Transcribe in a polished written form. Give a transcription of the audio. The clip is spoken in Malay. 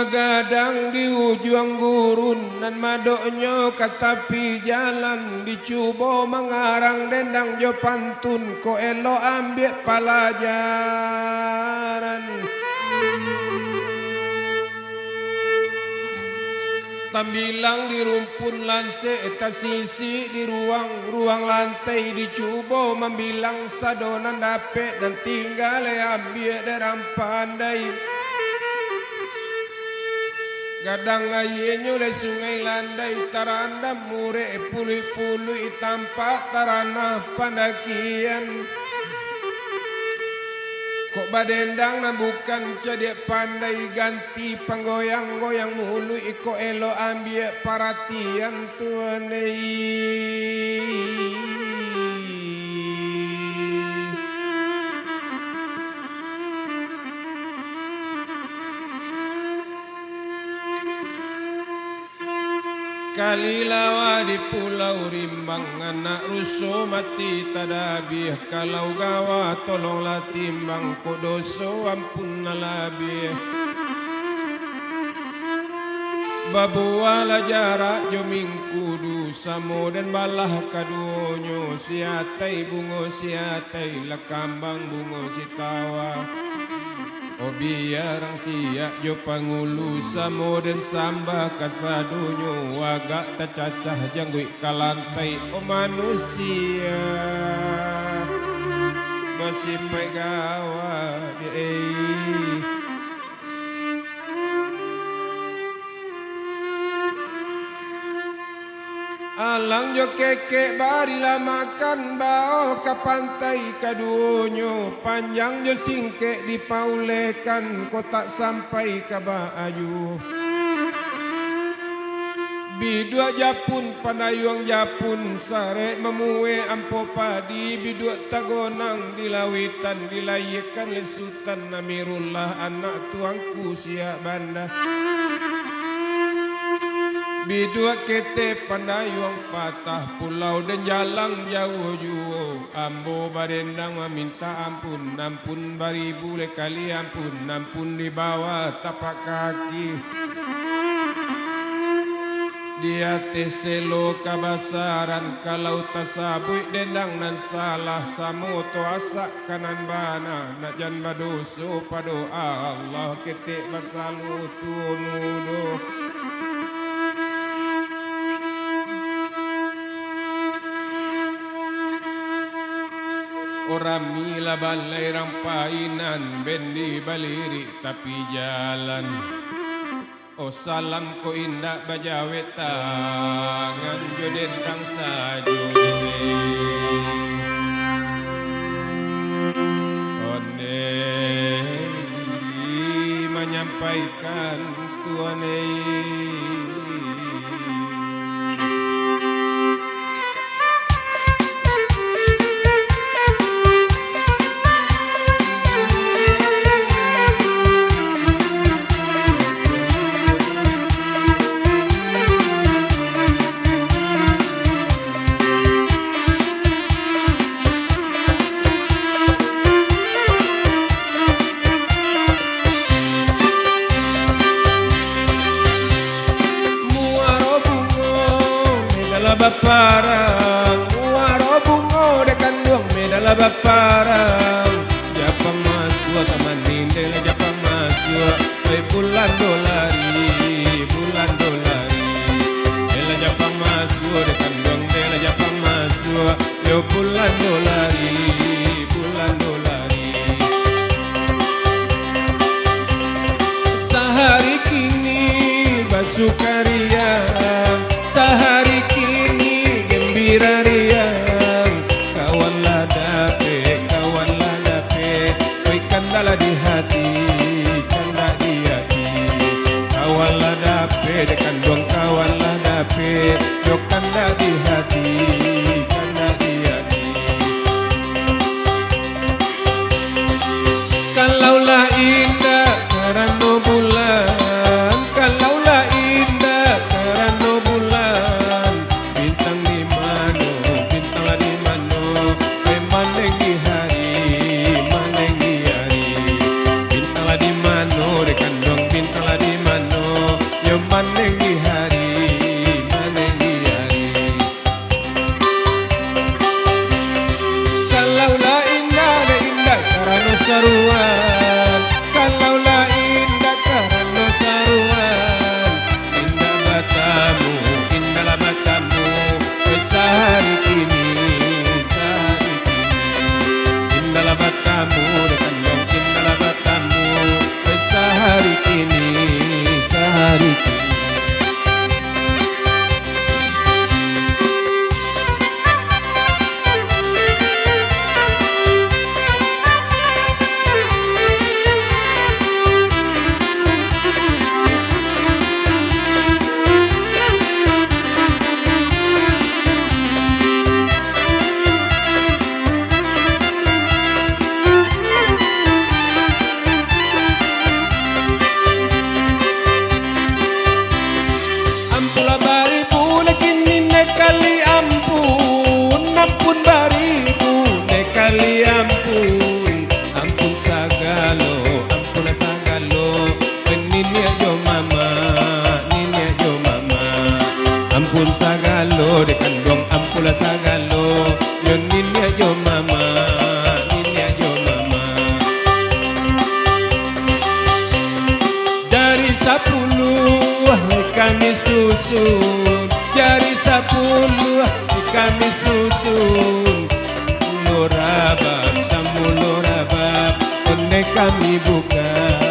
Gadang di ujung gurun nan madoknya ke tepi jalan dicuba mengarang dendang jo pantun ko elo ambil pelajaran. Tambilang di rumpun lanse eta sisi di ruang lantai dicuba membilang sadonan dapet dan tinggal ambil derang pandai. Gadang ayenyo le sungai landai taranda mure pului-pului tampak tarana pandakian. Kok badendang na bukan cedek pandai ganti panggoyang-goyang mulu iko elo ambil perhatian tuanai. Kalilawa di pulau rimbang anak rusuh mati tadabih kalau gawa tolonglah timbang kodoso ampun nalabih babuala jarak joming kudu samo dan balah kaduonyo siatai bungo siatai lakambang bungo sitawa. O biarang siak jo pangulu samo dan samba kasadunyo wagak tercacah janggui kalantai o manusia basipai gawa alang jo keke barilah makan bao ke pantai kaduonyo panjang jo singke dipaulekan kotak sampai ke Bayu. Bidua japun panayuang japun sare memue ampo padi bidua tagonang dilawitan dilayekan lesutan namirullah anak tuangku siak banda. Bidua kete pandayuang patah pulau dan jalang jauh jauh ambo badendang meminta ampun ampun baribu le kali ampun di bawah tapak kaki dia teselo kabasaran kalau tasabui dendang nan salah samoto asak kanan bana najan badoso pado Allah kete basalu tumudo. Orang mila balai rampainan bendi baliri tapi jalan. Oh salam ko indah bajawe tangan joden kang sajode. Onde menyampaikan tuane. Baparang muaro bungo dekan duang medala baparang Japang masua kamandinde la Japang masua bulan dolari ela Japang masua dekan duang dela Japang masua bulan dolari sehari kini basukaria sehari kini gembira riang kawan ladape oi kandala di hati kawan ladape dekan dong kawan ladape yo kanda di hati kalaulah indah karena bulan kalaulah indah susun, jari 10 kami susun. Mulu rabab, samulu rabab, ondek kami buka.